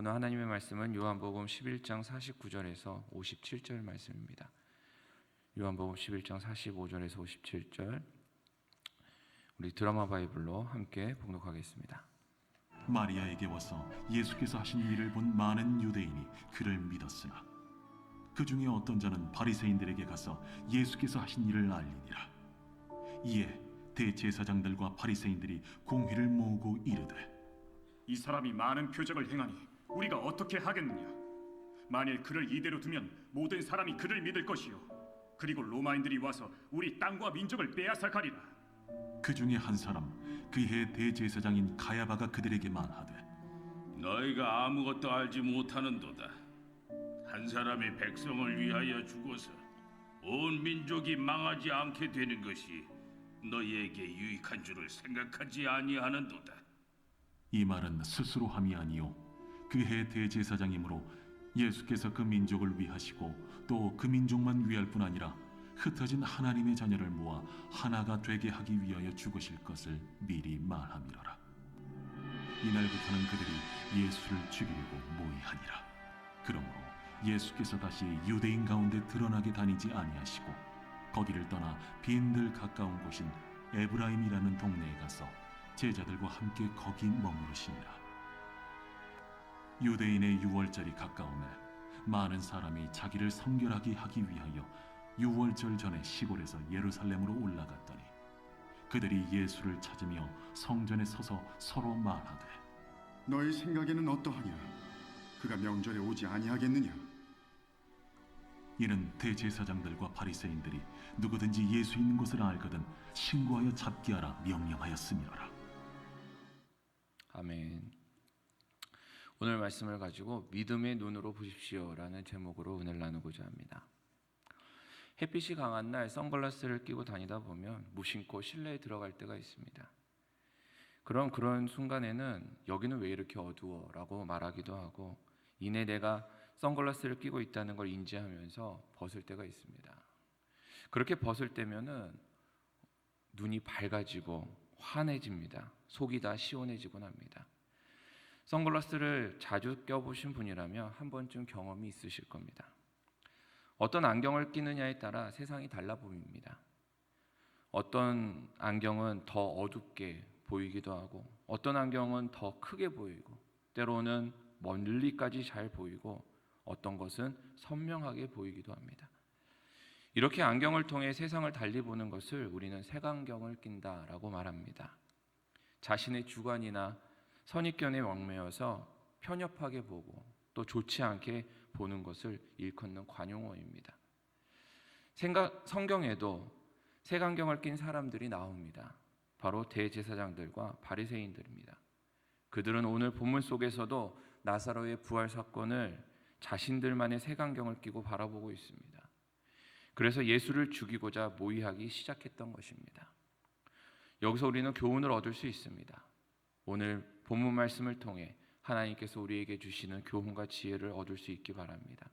오늘 하나님의 말씀은 요한복음 11장 49절에서 57절 말씀입니다. 요한복음 11장 45절에서 57절, 우리 드라마 바이블로 함께 봉독하겠습니다. 마리아에게 와서 예수께서 하신 일을 본 많은 유대인이 그를 믿었으나 그 중에 어떤 자는 바리새인들에게 가서 예수께서 하신 일을 알리니라. 이에 대제사장들과 바리새인들이 공회를 모으고 이르되, 이 사람이 많은 표적을 행하니 우리가 어떻게 하겠느냐? 만일 그를 이대로 두면 모든 사람이 그를 믿을 것이요, 그리고 로마인들이 와서 우리 땅과 민족을 빼앗아 가리라. 그 중에 한 사람 그해 대제사장인 가야바가 그들에게 말하되, 너희가 아무것도 알지 못하는도다. 한 사람이 백성을 위하여 죽어서 온 민족이 망하지 않게 되는 것이 너희에게 유익한 줄을 생각하지 아니하는도다. 이 말은 스스로 함이 아니요 그해 대제사장이므로 예수께서 그 민족을 위하시고 또 그 민족만 위할 뿐 아니라 흩어진 하나님의 자녀를 모아 하나가 되게 하기 위하여 죽으실 것을 미리 말함이로라. 이날부터는 그들이 예수를 죽이려고 모의하니라. 그러므로 예수께서 다시 유대인 가운데 드러나게 다니지 아니하시고 거기를 떠나 빈들 가까운 곳인 에브라임이라는 동네에 가서 제자들과 함께 거기 머무르시니라. 유대인의 유월절이 가까우매 많은 사람이 자기를 성결하게 하기 위하여 유월절 전에 시골에서 예루살렘으로 올라갔더니 그들이 예수를 찾으며 성전에 서서 서로 말하되, 너희 생각에는 어떠하냐? 그가 명절에 오지 아니하겠느냐? 이는 대제사장들과 바리새인들이 누구든지 예수 있는 것을 알거든 신고하여 잡게 하라 명령하였음이로라. 아멘. 오늘 말씀을 가지고 믿음의 눈으로 보십시오라는 제목으로 은혜를 나누고자 합니다. 햇빛이 강한 날 선글라스를 끼고 다니다 보면 무심코 실내에 들어갈 때가 있습니다. 그런 순간에는 여기는 왜 이렇게 어두워? 라고 말하기도 하고 이내 내가 선글라스를 끼고 있다는 걸 인지하면서 벗을 때가 있습니다. 그렇게 벗을 때면은 눈이 밝아지고 환해집니다. 속이 다 시원해지곤 합니다. 선글라스를 자주 껴보신 분이라면 한 번쯤 경험이 있으실 겁니다. 어떤 안경을 끼느냐에 따라 세상이 달라 보입니다. 어떤 안경은 더 어둡게 보이기도 하고 어떤 안경은 더 크게 보이고 때로는 멀리까지 잘 보이고 어떤 것은 선명하게 보이기도 합니다. 이렇게 안경을 통해 세상을 달리 보는 것을 우리는 색안경을 낀다라고 말합니다. 자신의 주관이나 선입견에 얽매여서 편협하게 보고 또 좋지 않게 보는 것을 일컫는 관용어입니다. 성경에도 색안경을 낀 사람들이 나옵니다. 바로 대제사장들과 바리새인들입니다. 그들은 오늘 본문 속에서도 나사로의 부활 사건을 자신들만의 색안경을 끼고 바라보고 있습니다. 그래서 예수를 죽이고자 모의하기 시작했던 것입니다. 여기서 우리는 교훈을 얻을 수 있습니다. 오늘 본문 말씀을 통해 하나님께서 우리에게 주시는 교훈과 지혜를 얻을 수 있기 바랍니다.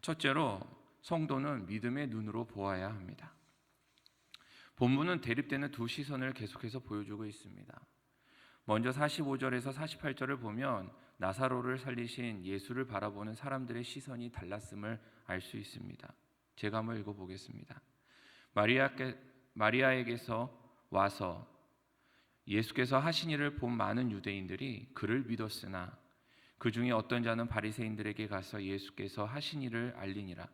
첫째로 성도는 믿음의 눈으로 보아야 합니다. 본문은 대립되는 두 시선을 계속해서 보여주고 있습니다. 먼저 45절에서 48절을 보면 나사로를 살리신 예수를 바라보는 사람들의 시선이 달랐음을 알 수 있습니다. 제가 한번 읽어보겠습니다. 마리아에게서 와서 예수께서 하신 일을 본 많은 유대인들이 그를 믿었으나 그 중에 어떤 자는 바리새인들에게 가서 예수께서 하신 일을 알리니라.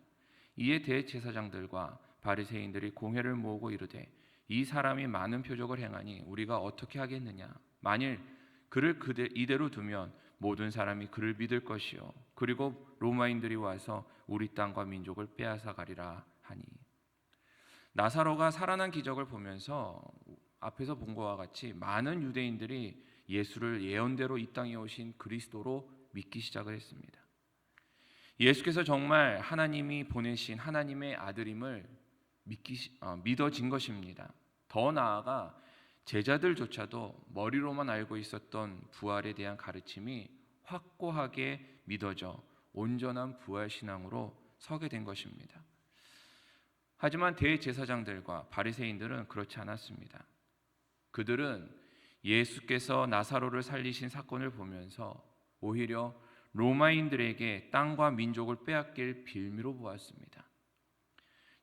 이에 대제사장들과 바리새인들이 공회를 모으고 이르되, 이 사람이 많은 표적을 행하니 우리가 어떻게 하겠느냐? 만일 그를 이대로 두면 모든 사람이 그를 믿을 것이요, 그리고 로마인들이 와서 우리 땅과 민족을 빼앗아 가리라 하니. 나사로가 살아난 기적을 보면서 앞에서 본 것과 같이 많은 유대인들이 예수를 예언대로 이 땅에 오신 그리스도로 믿기 시작을 했습니다. 예수께서 정말 하나님이 보내신 하나님의 아들임을 믿어진 것입니다. 더 나아가 제자들조차도 머리로만 알고 있었던 부활에 대한 가르침이 확고하게 믿어져 온전한 부활 신앙으로 서게 된 것입니다. 하지만 대제사장들과 바리새인들은 그렇지 않았습니다. 그들은 예수께서 나사로를 살리신 사건을 보면서 오히려 로마인들에게 땅과 민족을 빼앗길 빌미로 보았습니다.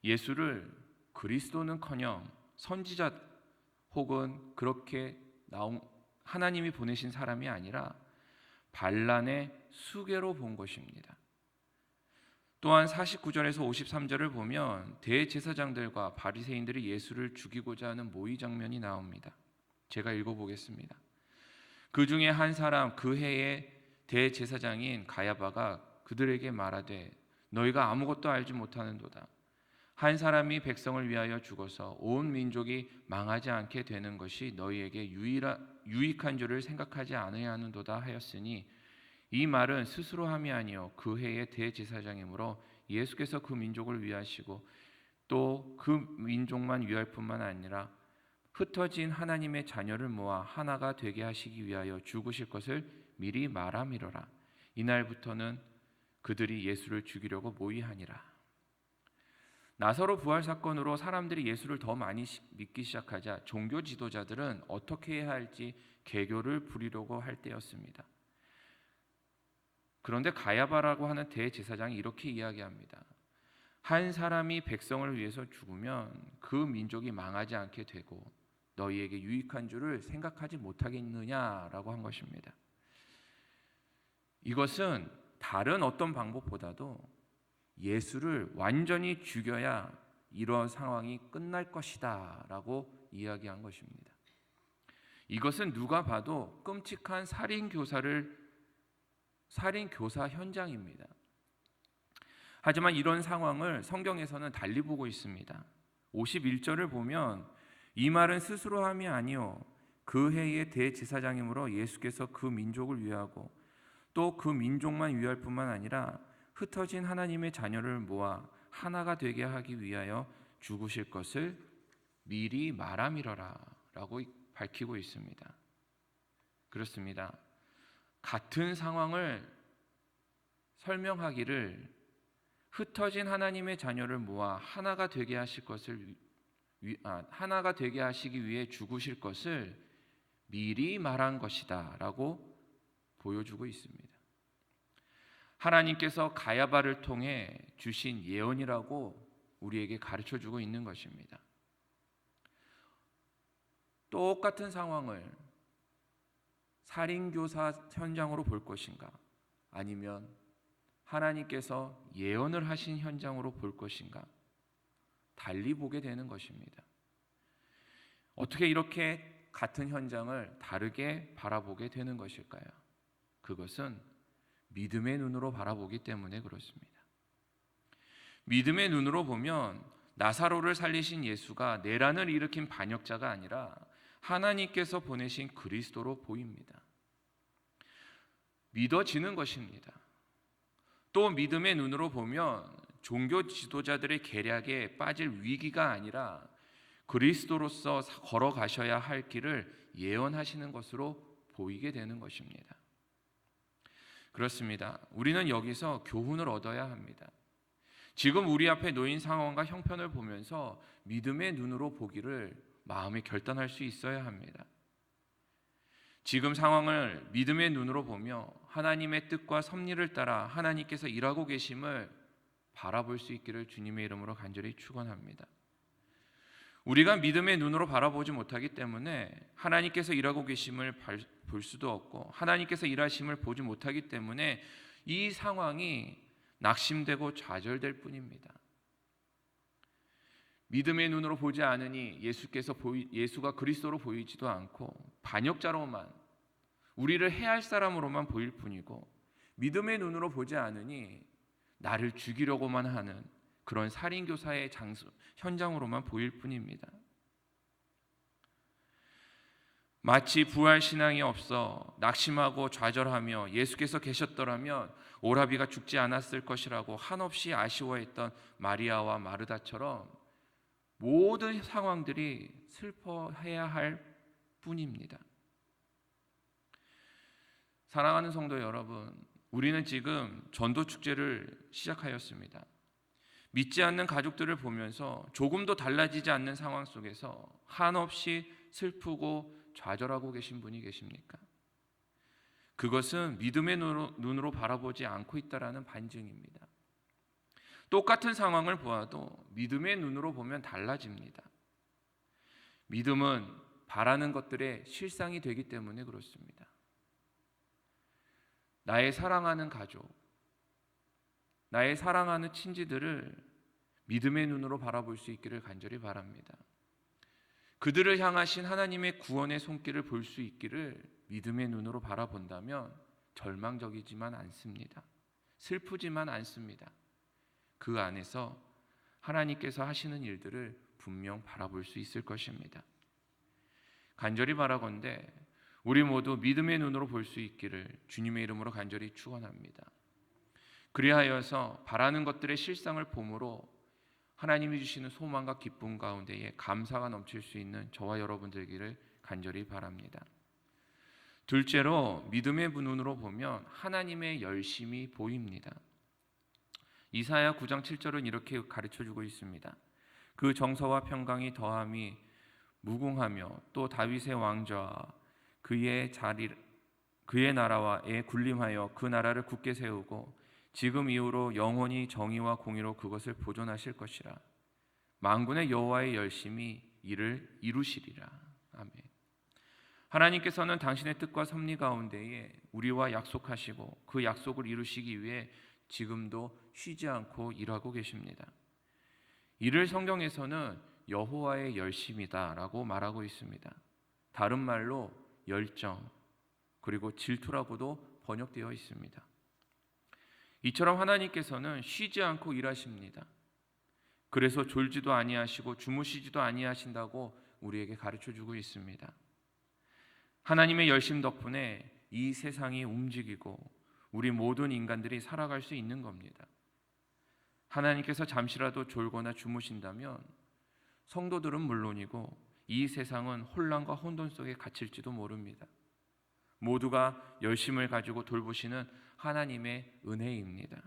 예수를 그리스도는커녕 선지자 혹은 그렇게 하나님이 보내신 사람이 아니라 반란의 수괴로 본 것입니다. 또한 49절에서 53절을 보면 대제사장들과 바리새인들이 예수를 죽이고자 하는 모의 장면이 나옵니다. 제가 읽어보겠습니다. 그 중에 한 사람 그 해의 대제사장인 가야바가 그들에게 말하되 너희가 아무것도 알지 못하는도다. 한 사람이 백성을 위하여 죽어서 온 민족이 망하지 않게 되는 것이 너희에게 유익한 줄을 생각하지 아니하는도다 하였으니 이 말은 스스로 함이 아니요 그 해의 대제사장이므로 예수께서 그 민족을 위하시고 또 그 민족만 위할 뿐만 아니라 흩어진 하나님의 자녀를 모아 하나가 되게 하시기 위하여 죽으실 것을 미리 말함이로라. 이날부터는 그들이 예수를 죽이려고 모의하니라. 나사로 부활 사건으로 사람들이 예수를 더 많이 믿기 시작하자 종교 지도자들은 어떻게 해야 할지 개교를 부리려고 할 때였습니다. 그런데 가야바라고 하는 대제사장이 이렇게 이야기합니다. 한 사람이 백성을 위해서 죽으면 그 민족이 망하지 않게 되고 너희에게 유익한 줄을 생각하지 못하겠느냐라고 한 것입니다. 이것은 다른 어떤 방법보다도 예수를 완전히 죽여야 이러한 상황이 끝날 것이다 라고 이야기한 것입니다. 이것은 누가 봐도 끔찍한 살인교사 현장입니다. 하지만 이런 상황을 성경에서는 달리 보고 있습니다. 51절을 보면 이 말은 스스로 함이 아니요 그 해의 대제사장이므로 예수께서 그 민족을 위하고 또 그 민족만 위할 뿐만 아니라 흩어진 하나님의 자녀를 모아 하나가 되게 하기 위하여 죽으실 것을 미리 말함이러라 라고 밝히고 있습니다. 그렇습니다. 같은 상황을 설명하기를 흩어진 하나님의 자녀를 모아 하나가 되게 하시기 위해 죽으실 것을 미리 말한 것이다 라고 보여주고 있습니다. 하나님께서 가야바를 통해 주신 예언이라고 우리에게 가르쳐주고 있는 것입니다. 똑같은 상황을 살인교사 현장으로 볼 것인가 아니면 하나님께서 예언을 하신 현장으로 볼 것인가 달리 보게 되는 것입니다. 어떻게 이렇게 같은 현장을 다르게 바라보게 되는 것일까요? 그것은 믿음의 눈으로 바라보기 때문에 그렇습니다. 믿음의 눈으로 보면 나사로를 살리신 예수가 내란을 일으킨 반역자가 아니라 하나님께서 보내신 그리스도로 보입니다. 믿어지는 것입니다. 또 믿음의 눈으로 보면 종교 지도자들의 계략에 빠질 위기가 아니라 그리스도로서 걸어가셔야 할 길을 예언하시는 것으로 보이게 되는 것입니다. 그렇습니다. 우리는 여기서 교훈을 얻어야 합니다. 지금 우리 앞에 놓인 상황과 형편을 보면서 믿음의 눈으로 보기를 마음에 결단할 수 있어야 합니다. 지금 상황을 믿음의 눈으로 보며 하나님의 뜻과 섭리를 따라 하나님께서 일하고 계심을 바라볼 수 있기를 주님의 이름으로 간절히 축원합니다. 우리가 믿음의 눈으로 바라보지 못하기 때문에 하나님께서 일하고 계심을 볼 수도 없고 하나님께서 일하심을 보지 못하기 때문에 이 상황이 낙심되고 좌절될 뿐입니다. 믿음의 눈으로 보지 않으니 예수가 그리스도로 보이지도 않고 반역자로만 우리를 해할 사람으로만 보일 뿐이고 믿음의 눈으로 보지 않으니 나를 죽이려고만 하는 그런 살인교사의 현장으로만 보일 뿐입니다. 마치 부활신앙이 없어 낙심하고 좌절하며 예수께서 계셨더라면 오라비가 죽지 않았을 것이라고 한없이 아쉬워했던 마리아와 마르다처럼 모든 상황들이 슬퍼해야 할 뿐입니다. 사랑하는 성도 여러분, 우리는 지금 전도축제를 시작하였습니다. 믿지 않는 가족들을 보면서 조금도 달라지지 않는 상황 속에서 한없이 슬프고 좌절하고 계신 분이 계십니까? 그것은 믿음의 눈으로 바라보지 않고 있다라는 반증입니다. 똑같은 상황을 보아도 믿음의 눈으로 보면 달라집니다. 믿음은 바라는 것들의 실상이 되기 때문에 그렇습니다. 나의 사랑하는 가족, 나의 사랑하는 친지들을 믿음의 눈으로 바라볼 수 있기를 간절히 바랍니다. 그들을 향하신 하나님의 구원의 손길을 볼 수 있기를 믿음의 눈으로 바라본다면 절망적이지만 않습니다. 슬프지만 않습니다. 그 안에서 하나님께서 하시는 일들을 분명 바라볼 수 있을 것입니다. 간절히 바라건대 우리 모두 믿음의 눈으로 볼 수 있기를 주님의 이름으로 간절히 축원합니다. 그리하여서 바라는 것들의 실상을 봄으로 하나님이 주시는 소망과 기쁨 가운데에 감사가 넘칠 수 있는 저와 여러분 되기를 간절히 바랍니다. 둘째로 믿음의 눈으로 보면 하나님의 열심이 보입니다. 이사야 9장 7절은 이렇게 가르쳐주고 있습니다. 그 정서와 평강이 더함이 무궁하며 또 다윗의 왕좌와 그의 나라와에 군림하여 그 나라를 굳게 세우고 지금 이후로 영원히 정의와 공의로 그것을 보존하실 것이라. 만군의 여호와의 열심이 이를 이루시리라. 아멘. 하나님께서는 당신의 뜻과 섭리 가운데에 우리와 약속하시고 그 약속을 이루시기 위해 지금도 쉬지 않고 일하고 계십니다. 이를 성경에서는 여호와의 열심이다라고 말하고 있습니다. 다른 말로 열정 그리고 질투라고도 번역되어 있습니다. 이처럼 하나님께서는 쉬지 않고 일하십니다. 그래서 졸지도 아니하시고 주무시지도 아니하신다고 우리에게 가르쳐주고 있습니다. 하나님의 열심 덕분에 이 세상이 움직이고 우리 모든 인간들이 살아갈 수 있는 겁니다. 하나님께서 잠시라도 졸거나 주무신다면 성도들은 물론이고 이 세상은 혼란과 혼돈 속에 갇힐지도 모릅니다. 모두가 열심을 가지고 돌보시는 하나님의 은혜입니다.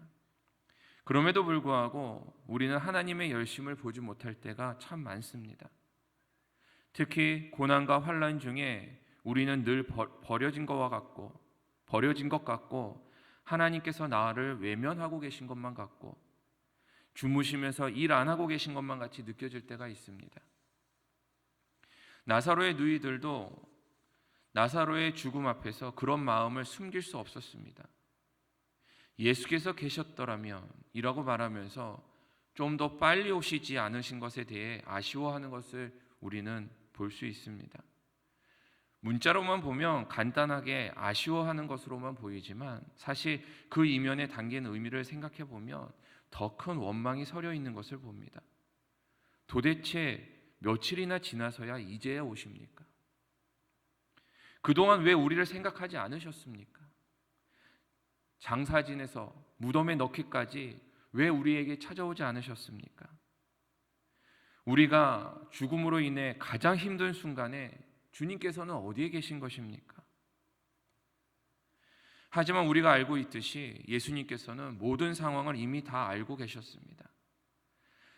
그럼에도 불구하고 우리는 하나님의 열심을 보지 못할 때가 참 많습니다. 특히 고난과 환난 중에 우리는 늘 버려진 것 같고 하나님께서 나를 외면하고 계신 것만 같고 주무시면서 일 안 하고 계신 것만 같이 느껴질 때가 있습니다. 나사로의 누이들도 나사로의 죽음 앞에서 그런 마음을 숨길 수 없었습니다. 예수께서 계셨더라면 이라고 말하면서 좀 더 빨리 오시지 않으신 것에 대해 아쉬워하는 것을 우리는 볼 수 있습니다. 문자로만 보면 간단하게 아쉬워하는 것으로만 보이지만 사실 그 이면에 담긴 의미를 생각해 보면 더 큰 원망이 서려 있는 것을 봅니다. 도대체 며칠이나 지나서야 이제야 오십니까? 그동안 왜 우리를 생각하지 않으셨습니까? 장사 지내서 무덤에 넣기까지 왜 우리에게 찾아오지 않으셨습니까? 우리가 죽음으로 인해 가장 힘든 순간에 주님께서는 어디에 계신 것입니까? 하지만 우리가 알고 있듯이 예수님께서는 모든 상황을 이미 다 알고 계셨습니다.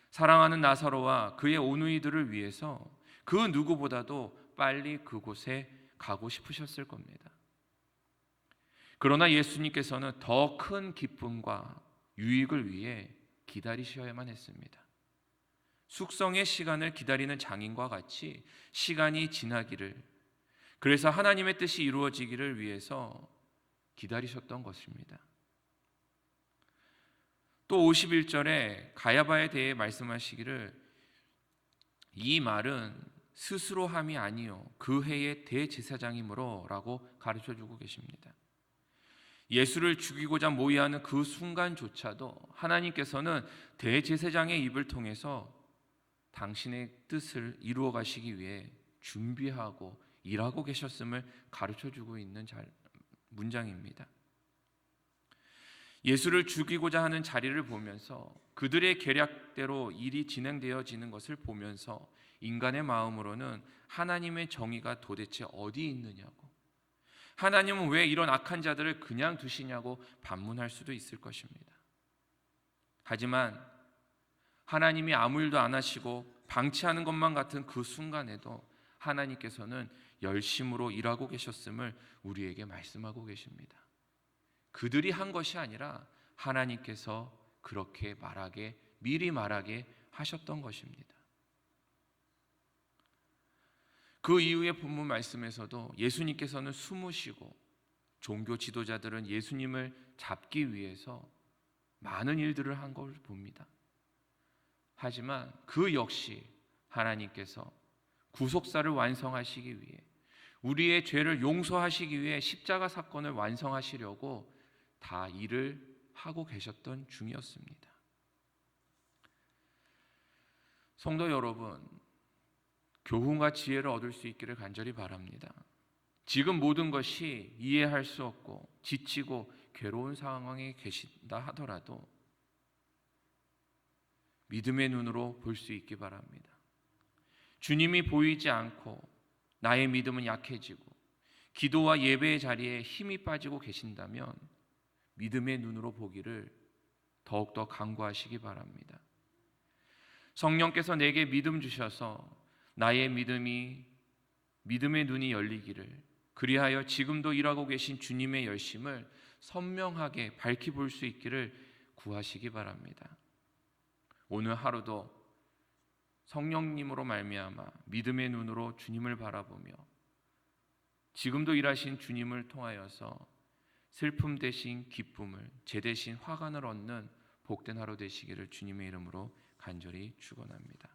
사랑하는 나사로와 그의 오누이들을 위해서 그 누구보다도 빨리 그곳에 가고 싶으셨을 겁니다. 그러나 예수님께서는 더 큰 기쁨과 유익을 위해 기다리셔야만 했습니다. 숙성의 시간을 기다리는 장인과 같이 시간이 지나기를, 그래서 하나님의 뜻이 이루어지기를 위해서 기다리셨던 것입니다. 또 51절에 가야바에 대해 말씀하시기를 이 말은 스스로 함이 아니요 그 해의 대제사장이므로 라고 가르쳐주고 계십니다. 예수를 죽이고자 모의하는 그 순간조차도 하나님께서는 대제사장의 입을 통해서 당신의 뜻을 이루어 가시기 위해 준비하고 일하고 계셨음을 가르쳐주고 있는 문장입니다. 예수를 죽이고자 하는 자리를 보면서 그들의 계략대로 일이 진행되어지는 것을 보면서 인간의 마음으로는 하나님의 정의가 도대체 어디 있느냐고, 하나님은 왜 이런 악한 자들을 그냥 두시냐고 반문할 수도 있을 것입니다. 하지만 하나님이 아무 일도 안 하시고 방치하는 것만 같은 그 순간에도 하나님께서는 열심으로 일하고 계셨음을 우리에게 말씀하고 계십니다. 그들이 한 것이 아니라 하나님께서 그렇게 미리 말하게 하셨던 것입니다. 그 이후의 본문 말씀에서도 예수님께서는 숨으시고 종교 지도자들은 예수님을 잡기 위해서 많은 일들을 한 걸 봅니다. 하지만 그 역시 하나님께서 구속사를 완성하시기 위해, 우리의 죄를 용서하시기 위해 십자가 사건을 완성하시려고 다 일을 하고 계셨던 중이었습니다. 성도 여러분, 교훈과 지혜를 얻을 수 있기를 간절히 바랍니다. 지금 모든 것이 이해할 수 없고 지치고 괴로운 상황에 계신다 하더라도 믿음의 눈으로 볼 수 있기 바랍니다. 주님이 보이지 않고 나의 믿음은 약해지고 기도와 예배의 자리에 힘이 빠지고 계신다면 믿음의 눈으로 보기를 더욱더 간구하시기 바랍니다. 성령께서 내게 믿음 주셔서 나의 믿음의 눈이 열리기를, 그리하여 지금도 일하고 계신 주님의 열심을 선명하게 밝히 볼 수 있기를 구하시기 바랍니다. 오늘 하루도 성령님으로 말미암아 믿음의 눈으로 주님을 바라보며 지금도 일하신 주님을 통하여서 슬픔 대신 기쁨을, 재 대신 화관을 얻는 복된 하루 되시기를 주님의 이름으로 간절히 축원합니다.